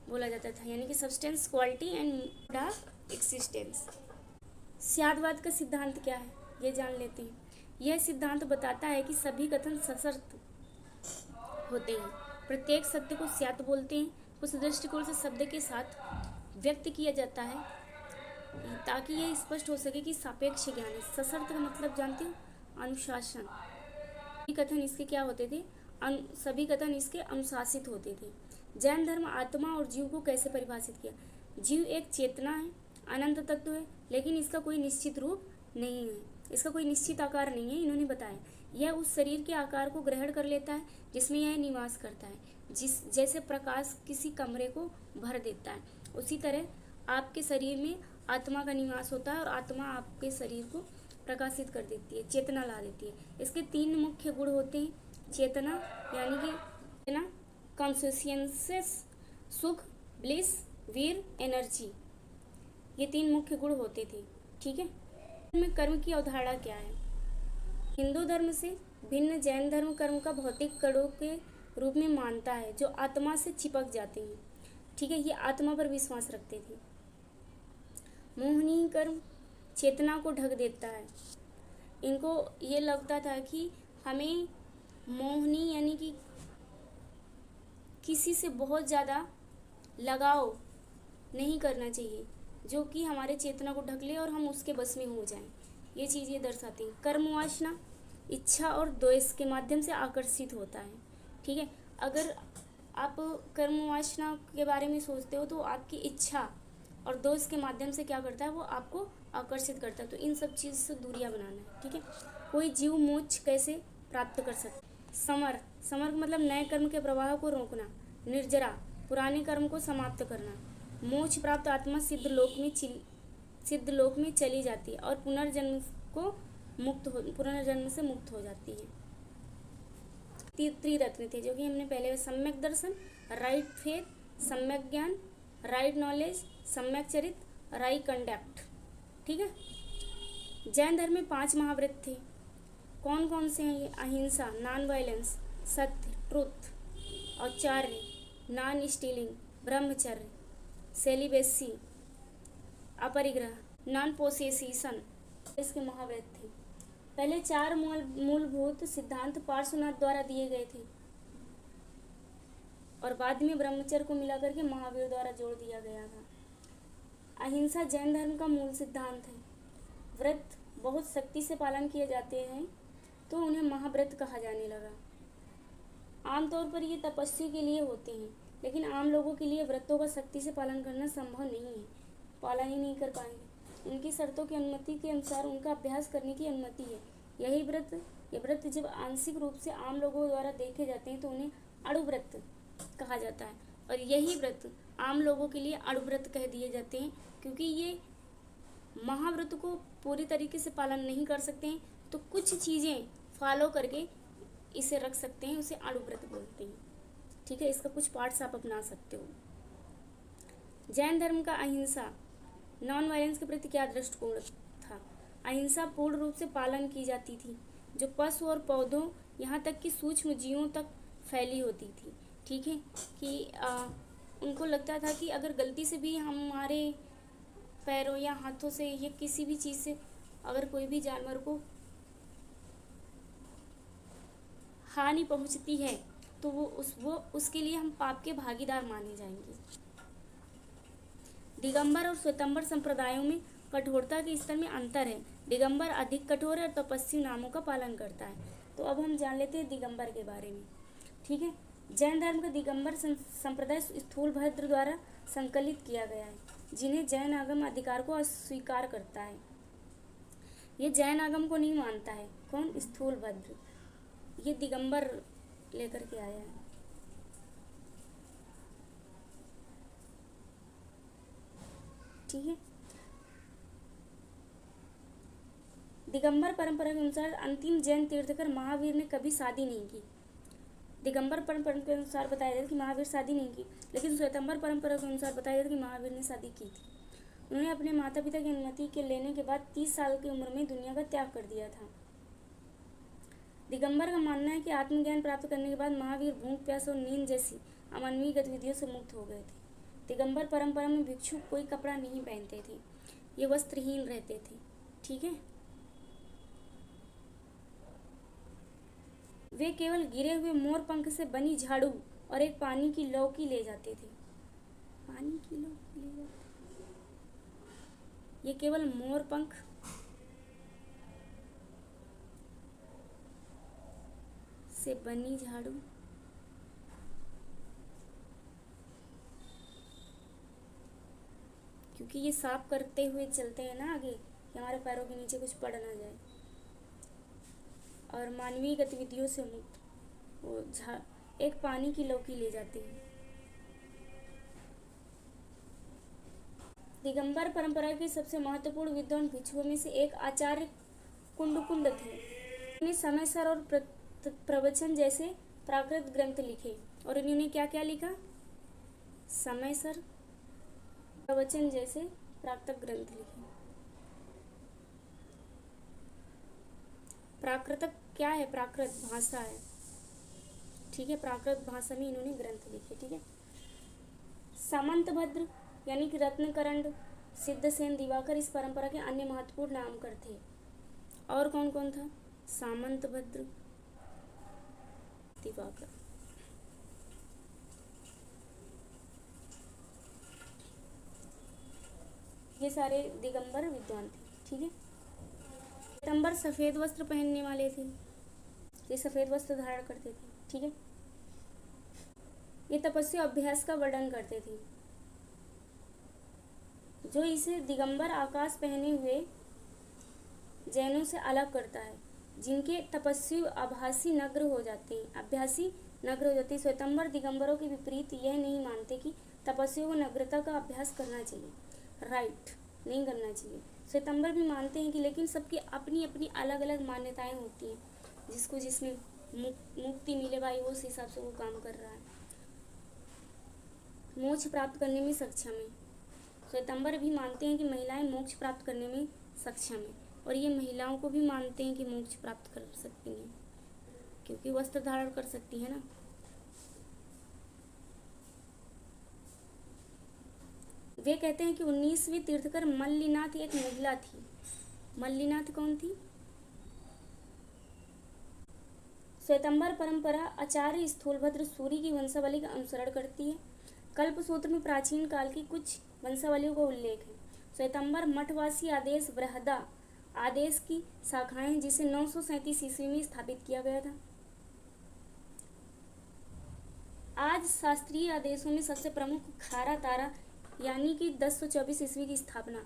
बोला जाता था, यानी कि substance, quality and mode of existence. स्यादवाद का सिद्धांत क्या है ये जान लेते हैं। यह सिद्धांत बताता है कि सभी कथन सशर्त होते हैं, प्रत्येक सत्य को स्यात् बोलते हैं। उस दृष्टिकोण से शब्द के साथ व्यक्त किया जाता है ताकि यह स्पष्ट हो सके कि सापेक्ष ज्ञान है। सशर्त का मतलब जानते हो, अनुशासन। सभी कथन इसके क्या होते थे, सभी कथन इसके अनुशासित होते थे। जैन धर्म आत्मा और जीव को कैसे परिभाषित किया। जीव एक चेतना है, अनंत तत्व है, लेकिन इसका कोई निश्चित रूप नहीं है, इसका कोई निश्चित आकार नहीं है। इन्होंने बताया यह उस शरीर के आकार को ग्रहण कर लेता है जिसमें यह निवास करता है। जैसे प्रकाश किसी कमरे को भर देता है, उसी तरह आपके शरीर में आत्मा का निवास होता है और आत्मा आपके शरीर को प्रकाशित कर देती है, चेतना ला देती है। इसके 3 मुख्य गुण होते हैं। चेतना यानी कि चेतना, कॉन्शियसनेस, सुख, ब्लिस, वीर, एनर्जी, ये 3 मुख्य गुण होते थे। ठीक है, में कर्म की अवधारणा क्या है। हिंदू धर्म से भिन्न जैन धर्म कर्म का भौतिक कणों के रूप में मानता है जो आत्मा से चिपक जाते हैं। ठीक है, ये आत्मा पर विश्वास रखते थे। मोहनी कर्म चेतना को ढक देता है। इनको ये लगता था कि हमें मोहनी यानी कि किसी से बहुत ज़्यादा लगाव नहीं करना चाहिए जो कि हमारे चेतना को ढक ले और हम उसके बस में हो जाएं। ये चीज़ ये दर्शाती है। कर्म वासना इच्छा और द्वेष के माध्यम से आकर्षित होता है। ठीक है, अगर आप कर्म वासना के बारे में सोचते हो तो आपकी इच्छा और द्वेष के माध्यम से क्या करता है, वो आपको आकर्षित करता है। तो इन सब चीज़ से दूरियां बनाना है। ठीक है, कोई जीव मोक्ष कैसे प्राप्त कर सकता है। समर का मतलब नए कर्म के प्रवाह को रोकना। निर्जरा पुराने कर्म को समाप्त करना। मोक्ष प्राप्त आत्मा सिद्ध लोक में चली जाती है और पुनर्जन्म से मुक्त हो जाती है। त्रिरत्न थे जो कि हमने पहले सम्यक दर्शन, राइट फेथ, सम्यक ज्ञान, राइट नॉलेज, सम्यक चरित्र, राइट कंडक्ट। ठीक है, जैन धर्म में 5 महाव्रत थे। कौन कौन से हैं ये। अहिंसा, नॉन वायलेंस, सत्य, ट्रुथ, औचार्य, नॉन स्टीलिंग, ब्रह्मचर्य, सेलिबेसी, अपरिग्रह, नॉन पोसेसिशन, इसके महाव्रत थे। पहले 4 मूलभूत सिद्धांत पार्श्वनाथ द्वारा दिए गए थे और बाद में ब्रह्मचर्य को मिलाकर के महावीर द्वारा जोड़ दिया गया था। अहिंसा जैन धर्म का मूल सिद्धांत है। व्रत बहुत सख्ती से पालन किए जाते हैं तो उन्हें महाव्रत कहा जाने लगा। आमतौर पर ये तपस्वी के लिए होते हैं, लेकिन आम लोगों के लिए व्रतों का सख्ती से पालन करना संभव नहीं है, पालन ही नहीं कर पाएंगे। उनकी शर्तों की अनुमति के अनुसार उनका अभ्यास करने की अनुमति है। ये व्रत जब आंशिक रूप से आम लोगों द्वारा देखे जाते हैं तो उन्हें अणु व्रत कहा जाता है और यही व्रत आम लोगों के लिए अणु व्रत कह दिए जाते हैं क्योंकि ये महाव्रत को पूरी तरीके से पालन नहीं कर सकते हैं तो कुछ चीज़ें फॉलो करके इसे रख सकते हैं, उसे अणु व्रत बोलते हैं। ठीक है, इसका कुछ पार्ट्स आप अपना सकते हो। जैन धर्म का अहिंसा नॉन वायलेंस के प्रति क्या दृष्टिकोण था। अहिंसा पूर्ण रूप से पालन की जाती थी जो पशु और पौधों यहाँ तक कि सूक्ष्म जीवों तक फैली होती थी। ठीक है, कि उनको लगता था कि अगर गलती से भी हमारे पैरों या हाथों से या किसी भी चीज़ से अगर कोई भी जानवर को हानि पहुँचती है तो वो उसके लिए हम पाप के भागीदार माने जाएंगे। दिगंबर और श्वेतांबर संप्रदायों में कठोरता के स्तर में अंतर है। दिगंबर अधिक कठोर है और तपस्वी नामों का पालन करता है। तो अब हम जान लेते हैं दिगंबर के बारे में। ठीक है, जैन धर्म का दिगंबर संप्रदाय स्थूलभद्र द्वारा संकलित किया गया है, जिन्हें जैन आगम अधिकार को अस्वीकार करता है। ये जैन आगम को नहीं मानता है। कौन? स्थूलभद्र। ये दिगंबर लेकर के आया है। ठीक है, दिगंबर परंपरा के अनुसार अंतिम जैन तीर्थकर महावीर ने कभी शादी नहीं की। दिगंबर परंपरा के अनुसार बताया जाता है कि महावीर शादी नहीं की, लेकिन श्वेतांबर परंपरा के अनुसार बताया जाता है कि महावीर ने शादी की थी। उन्होंने अपने माता पिता की अनुमति के लेने के बाद 30 साल की उम्र में दुनिया का त्याग कर दिया था। दिगंबर का मानना है कि आत्मज्ञान प्राप्त करने के बाद महावीर भूख, प्यास और नींद जैसी अमानवीय गतिविधियों से मुक्त हो गए थे। दिगंबर परंपरा में भिक्षु कोई कपड़ा नहीं पहनते थे, ये वस्त्रहीन रहते थे। ठीक है, वे केवल गिरे हुए मोर पंख से बनी झाड़ू और एक पानी की लौकी ले जाते थे। पानी की लौकी ले जाते थे। ये केवल मोर पंख से बनी झाड़ू क्योंकि ये साफ करते हुए चलते हैं ना आगे, कि हमारे पैरों के नीचे कुछ पड़ ना जाए, और मानवीय गतिविधियों से मुक्त वो एक पानी की लौकी ले जाते हैं। दिगंबर परंपरा के सबसे महत्वपूर्ण विद्वान भिक्षुओं में से एक आचार्य कुंडकुंड थे। उन्होंने समयसर और प्रवचन जैसे प्राकृत ग्रंथ लिखे। और इन्होंने क्या क्या लिखा? समयसर, प्रवचन जैसे प्राकृत ग्रंथ लिखे। प्राकृतक क्या है? प्राकृत भाषा है। ठीक है, प्राकृत भाषा में इन्होंने ग्रंथ लिखे। ठीक है, सामंतभद्र यानी कि रत्नकरंड, सिद्धसेन, दिवाकर इस परंपरा के अन्य महत्वपूर्ण नामकर थे। और कौन कौन था? सामंतभद्र, दिवाकर। ये सारे दिगंबर विद्वान थे। ठीक है, श्वेतांबर सफेद वस्त्र पहनने वाले थे, ये सफेद वस्त्र धारण करते थे। ठीक है, ये तपस्या अभ्यास का वर्णन करते थे। जो इसे दिगंबर आकाश पहने हुए जैनों से अलग करता है, जिनके तपस्वी आभासी नग्न हो जाते हैं, अभ्यासी नग्न हो जाते हैं। श्वेतांबर दिगंबरों के विपरीत यह नहीं मानते कि तपस्वियों को नग्नता का अभ्यास करना चाहिए, राइट, नहीं करना चाहिए। श्वेतांबर भी मानते हैं कि लेकिन सबकी अपनी अपनी अलग अलग मान्यताएं होती हैं, जिसको जिसमें मुक्ति मिले भाई वो उस हिसाब से वो काम कर रहा है, मोक्ष प्राप्त करने में सक्षम है। श्वेतांबर भी मानते हैं कि महिलाएं मोक्ष प्राप्त करने में सक्षम है, और ये महिलाओं को भी मानते हैं कि मोक्ष प्राप्त कर सकती हैं, क्योंकि वस्त्र धारण कर सकती है ना। वे कहते हैं कि 19वीं तीर्थकर मल्लिनाथ एक महिला थी। मल्लिनाथ कौन थी? श्वेतांबर परंपरा आचार्य स्थूलभद्र सूरी की वंशावली का अनुसरण करती है। कल्पसूत्र में प्राचीन काल की कुछ वंशावलियों का उल्लेख है। श्वेतांबर मठवासी आदेश बृहदा आदेश की शाखाएं हैं, जिसे 937 ईस्वी में स्थापित किया गया था। आज शास्त्रीय आदेशों में सबसे प्रमुख खारा तारा यानी कि 1024 ईस्वी की स्थापना,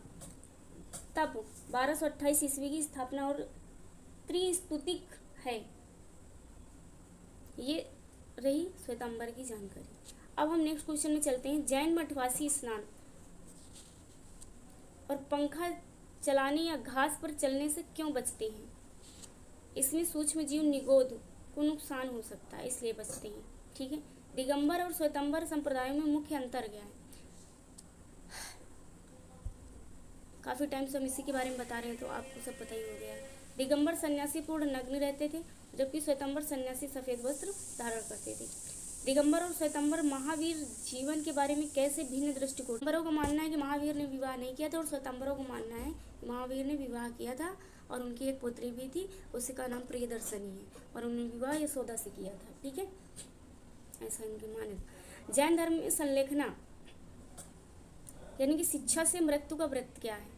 तब 1228 ईस्वी की स्थापना और त्रिस्तुतिक है। ये रही श्वेतांबर की जानकारी। अब हम नेक्स्ट क्वेश्चन में चलते हैं। जैन मठवासी स्नान और पंखा चलाने या घास पर चलने से क्यों बचते हैं? इसमें सूक्ष्म जीव निगोद को नुकसान हो सकता है, इसलिए बचते हैं। ठीक है, दिगंबर और श्वेतांबर संप्रदायों में मुख्य अंतर क्या है? काफ़ी टाइम से हम इसी के बारे में बता रहे हैं, तो आपको सब पता ही हो गया है। दिगंबर सन्यासी पूर्ण नग्न रहते थे, जबकि श्वेतांबर सन्यासी सफ़ेद वस्त्र धारण करते थे। दिगंबर और श्वेतांबर महावीर जीवन के बारे में कैसे भिन्न दृष्टिकोण? दिगंबरों का मानना है कि महावीर ने विवाह नहीं किया था, और श्वेतांबरों का मानना है कि महावीर ने विवाह किया था और उनकी एक पुत्री भी थी, उसका नाम प्रियदर्शनी है, और उन्होंने विवाह यशोदा से किया था। ठीक है, ऐसा इनकी मान्यता। जैन धर्म में संलेखना यानी कि शिक्षा से मृत्यु का व्रत क्या है?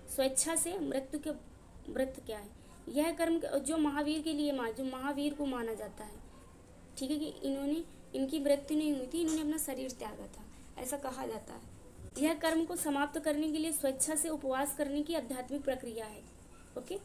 स्वेच्छा से मृत्यु के व्रत क्या है? यह कर्म जो महावीर के लिए जो महावीर को माना जाता है। ठीक है, कि इन्होंने इनकी मृत्यु नहीं हुई थी, इन्होंने अपना शरीर त्यागा था, ऐसा कहा जाता है। यह कर्म को समाप्त करने के लिए स्वेच्छा से उपवास करने की आध्यात्मिक प्रक्रिया है। ओके,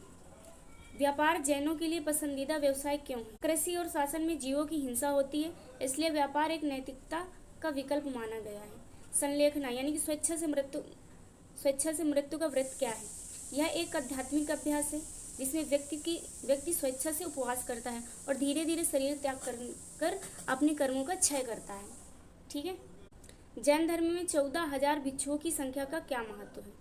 व्यापार जैनों के लिए पसंदीदा व्यवसाय क्यों है? कृषि और शासन में जीवों की हिंसा होती है, इसलिए व्यापार एक नैतिकता का विकल्प माना गया है। संलेखना यानी कि स्वेच्छा से मृत्यु का व्रत क्या है? यह एक आध्यात्मिक अभ्यास है। जिसमें व्यक्ति स्वेच्छा से उपवास करता है और धीरे धीरे शरीर त्याग कर अपने कर्मों का क्षय करता है। ठीक है। जैन धर्म में 14,000 भिक्षुओं की संख्या का क्या महत्व है?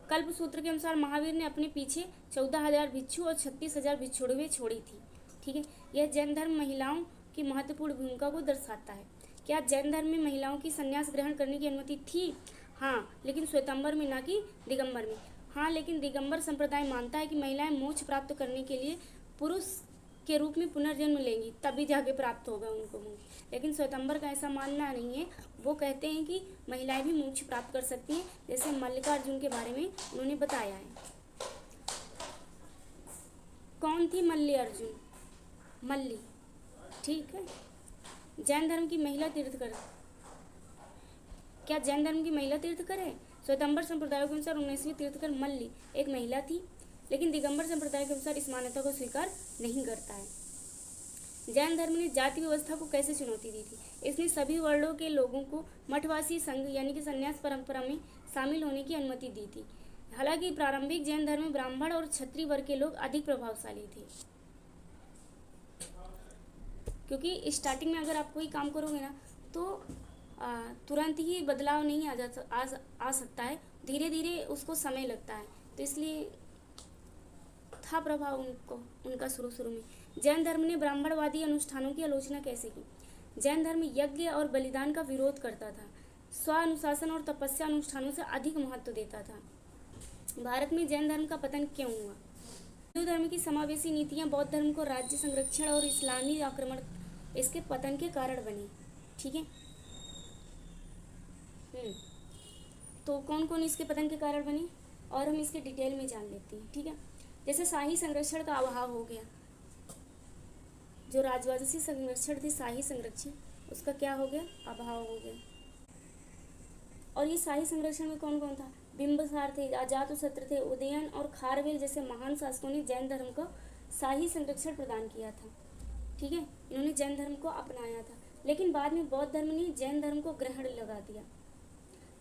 कल्प सूत्र के अनुसार महावीर ने अपने पीछे 14,000 भिक्षु और 36,000 भिक्षुड़ियां छोड़ी थी। ठीक है। यह जैन धर्म महिलाओं की महत्वपूर्ण भूमिका को दर्शाता है। क्या जैन धर्म में महिलाओं की संन्यास ग्रहण करने की अनुमति थी? हाँ, लेकिन श्वेतांबर में, ना कि दिगंबर में। हाँ, लेकिन दिगंबर संप्रदाय मानता है कि महिलाएं मोक्ष प्राप्त करने के लिए पुरुष के रूप में पुनर्जन्म लेंगी, तभी जाके प्राप्त होगा उनको मोक्ष। लेकिन श्वेतांबर का ऐसा मानना नहीं है। वो कहते हैं कि महिलाएं भी मोक्ष प्राप्त कर सकती हैं, जैसे मल्लिकार्जुन के बारे में उन्होंने बताया है। कौन थी मल्ली अर्जुन? मल्ली। ठीक है। जैन धर्म की महिला तीर्थकर। क्या जैन धर्म की महिला तीर्थकर है? श्वेतांबर संप्रदाय के अनुसार 19वीं तीर्थकर मल्ली एक महिला थी, लेकिन दिगंबर संप्रदाय के अनुसार इस मान्यता को स्वीकार नहीं करता है। जैन धर्म ने जाति व्यवस्था को कैसे चुनौती दी थी? इसने सभी वर्णों के लोगों को मठवासी संघ यानी कि संन्यास परंपरा में शामिल होने की अनुमति दी थी। हालांकि प्रारंभिक जैन धर्म में ब्राह्मण और क्षत्रिय वर्ग के लोग अधिक प्रभावशाली थे, क्योंकि स्टार्टिंग में अगर आप कोई काम करोगे ना तो तुरंत ही बदलाव नहीं आ सकता है, धीरे धीरे उसको समय लगता है। तो इसलिए था प्रभाव उनका शुरू में। जैन धर्म ने ब्राह्मणवादी अनुष्ठानों की आलोचना कैसे की? जैन धर्म यज्ञ और बलिदान का विरोध करता था, स्व अनुशासन और तपस्या अनुष्ठानों से अधिक महत्व देता था। भारत में जैन धर्म का पतन क्यों हुआ? हिंदू धर्म की समावेशी नीतियां बौद्ध धर्म को राज्य संरक्षण और इस्लामी आक्रमण इसके पतन के कारण बनी। ठीक है। तो कौन कौन इसके पतन के कारण बने और हम इसके डिटेल में जान लेते हैं। ठीक है। जैसे शाही संरक्षण का अभाव हो गया, जो राजवंशी संरक्षण थी, शाही संरक्षण, उसका क्या हो गया? अभाव हो गया। और ये शाही संरक्षण में कौन कौन था? बिंबिसार थे, अजातशत्रु थे, उदयन और खारवेल जैसे महान शासकों ने जैन धर्म को शाही संरक्षण प्रदान किया था। ठीक है। इन्होंने जैन धर्म को अपनाया था, लेकिन बाद में बौद्ध धर्म ने जैन धर्म को ग्रहण लगा दिया।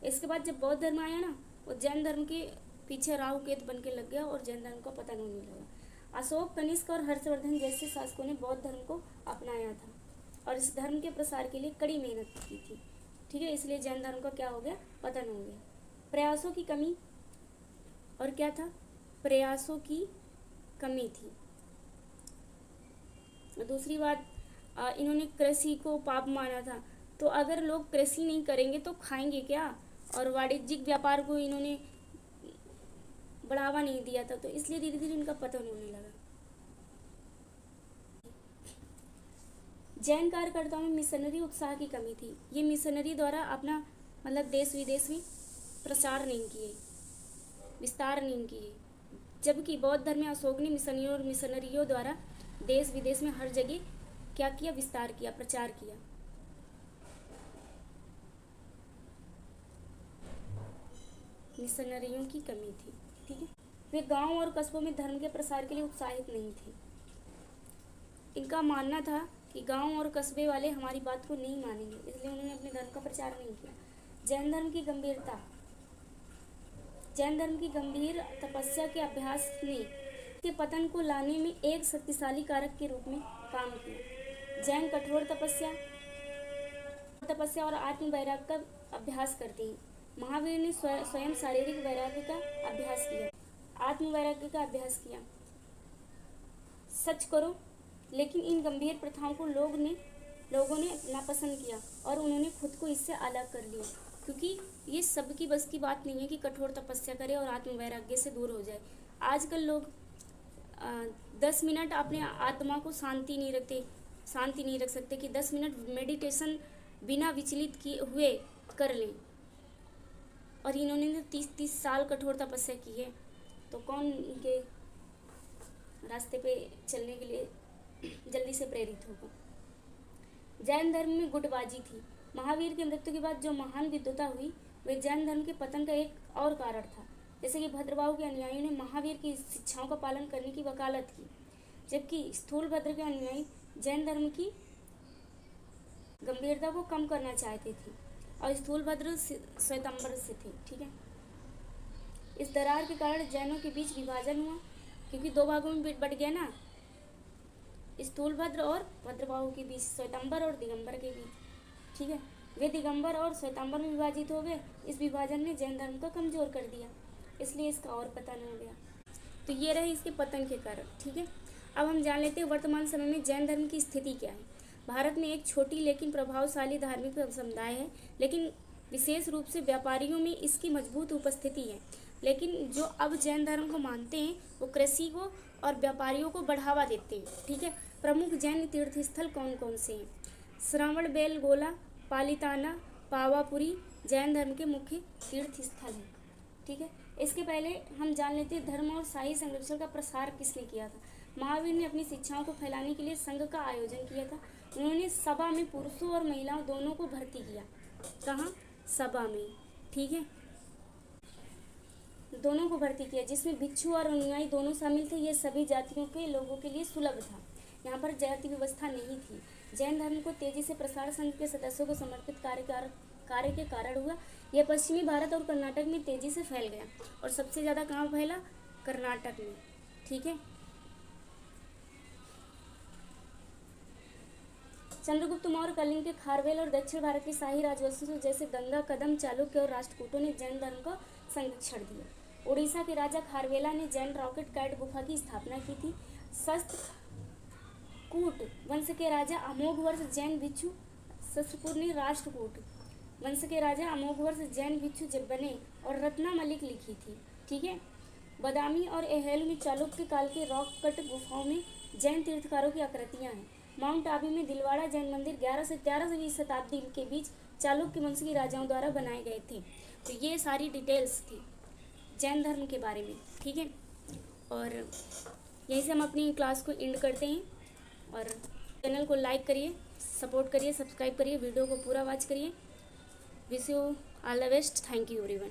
इसके बाद जब बौद्ध धर्म आया ना, वो जैन धर्म के पीछे राहु केतु बन के लग गया और जैन धर्म का पतन होने लगा। अशोक, कनिष्क और हर्षवर्धन जैसे शासकों ने बौद्ध धर्म को अपनाया था और इस धर्म के प्रसार के लिए कड़ी मेहनत की थी। ठीक है। इसलिए जैन धर्म का क्या हो गया? पतन हो गया। प्रयासों की कमी, और क्या था? प्रयासों की कमी थी। दूसरी बात, इन्होंने कृषि को पाप माना था, तो अगर लोग कृषि नहीं करेंगे तो खाएंगे क्या? और वाणिज्यिक व्यापार को इन्होंने बढ़ावा नहीं दिया था, तो इसलिए धीरे धीरे इनका पतन होने लगा। जैन कार्यकर्ताओं में मिशनरी उत्साह की कमी थी। ये मिशनरी द्वारा अपना मतलब देश विदेश में प्रचार नहीं किए, विस्तार नहीं किए, जबकि बौद्ध धर्म में अशोक ने मिशनरियों और मिशनरियों द्वारा देश विदेश में हर जगह क्या किया? विस्तार किया, प्रचार किया। मिशनरियों की कमी थी। ठीक है। वे गांव और कस्बों में धर्म के प्रसार के लिए उत्साहित नहीं थे। इनका मानना था कि गांव और कस्बे वाले हमारी बात को नहीं मानेंगे, इसलिए उन्होंने अपने धर्म का प्रचार नहीं किया। जैन धर्म की गंभीरता, जैन धर्म की गंभीर तपस्या के अभ्यास ने के पतन को लाने में एक शक्तिशाली कारक के रूप में काम किया। जैन कठोर तपस्या और आत्म वैराग्य का अभ्यास करते हैं। महावीर ने स्वयं शारीरिक वैराग्य का अभ्यास किया, आत्म वैराग्य का अभ्यास किया। सच करो, लेकिन इन गंभीर प्रथाओं को लोगों ने नापसंद किया और उन्होंने खुद को इससे अलग कर लिया, क्योंकि ये सबकी बस की बात नहीं है कि कठोर तपस्या करे और आत्म वैराग्य से दूर हो जाए। आजकल लोग 10 मिनट अपने आत्मा को शांति नहीं रख सकते कि 10 मिनट मेडिटेशन बिना विचलित किए हुए कर लें, और इन्होंने 30 साल कठोर तपस्या की है, तो कौन इनके रास्ते पे चलने के लिए जल्दी से प्रेरित होगा। जैन धर्म में गुटबाजी थी। महावीर की मृत्यु के बाद जो महान विद्वता हुई वे जैन धर्म के पतन का एक और कारण था। जैसे कि भद्रबाहु के अनुयायियों ने महावीर की शिक्षाओं का पालन करने की वकालत की, जबकि स्थूलभद्र के अनुयायी जैन धर्म की गंभीरता को कम करना चाहते थे और स्थूलभद्र श्वेतांबर से थे। ठीक है। इस दरार के कारण जैनों के बीच विभाजन हुआ, क्योंकि दो भागों में बट गया ना, स्थूलभद्र और भद्रबाहु के बीच, श्वेतांबर और दिगंबर के बीच। ठीक है, वे दिगंबर और श्वेतांबर में विभाजित हो गए। इस विभाजन ने जैन धर्म को कमजोर कर दिया, इसलिए इसका और पतन हो गया। तो ये रहे इसके पतन के कारण। ठीक है, अब हम जान लेते हैं वर्तमान समय में जैन धर्म की स्थिति क्या है। भारत में एक छोटी लेकिन प्रभावशाली धार्मिक समुदाय है, लेकिन विशेष रूप से व्यापारियों में इसकी मजबूत उपस्थिति है। लेकिन जो अब जैन धर्म को मानते हैं वो कृषि को और व्यापारियों को बढ़ावा देते हैं। ठीक है, प्रमुख जैन तीर्थस्थल कौन कौन से हैं? श्रवणबेलगोला, पालिताना, पावापुरी जैन धर्म के मुख्य तीर्थ स्थल हैं। ठीक है, इसके पहले हम जान लेते हैं धर्म और शाही संरक्षण का प्रसार किसने किया था। महावीर ने अपनी शिक्षाओं को फैलाने के लिए संघ का आयोजन किया था। उन्होंने सभा में पुरुषों और महिलाओं दोनों को भर्ती किया। कहाँ? सभा में। ठीक है, दोनों को भर्ती किया, जिसमें भिक्षु और अनुयायी दोनों शामिल थे। यह सभी जातियों के लोगों के लिए सुलभ था, यहाँ पर जाति व्यवस्था नहीं थी। जैन धर्म को तेजी से प्रसार संघ के सदस्यों को समर्पित कार्य के कारण हुआ। यह पश्चिमी भारत और कर्नाटक में तेजी से फैल गया, और सबसे ज़्यादा कहाँ फैला? कर्नाटक में। ठीक है, चंद्रगुप्त मौर्य, कलिंग के खारवेल और दक्षिण भारत के शाही राजवंशों जैसे गंगा, कदम, चालुक्य और राष्ट्रकूटों ने जैन धर्म का संरक्षण दिया। उड़ीसा के राजा खारवेला ने जैन रॉकेट कैट गुफा की स्थापना की थी। शस्त्रकूट वंश के राजा अमोघवर्ष जैन भिक्षु शस्त्रकूट ने राष्ट्रकूट वंश के राजा अमोघवर्ष जैन भिक्षु जब बने, और रत्नामलिक लिखी थी। ठीक है, बदामी और एहेल में चालुक्य काल के रॉक कट गुफाओं में जैन तीर्थकारों की आकृतियां हैं। माउंट आबू में दिलवाड़ा जैन मंदिर 11 से 13वीं शताब्दी के बीच चालुक्य वंश के राजाओं द्वारा बनाए गए थे। तो ये सारी डिटेल्स थी जैन धर्म के बारे में। ठीक है, और यहीं से हम अपनी क्लास को एंड करते हैं। और चैनल को लाइक करिए, सपोर्ट करिए, सब्सक्राइब करिए, वीडियो को पूरा वॉच करिए। Wish you all the best. Thank you everyone.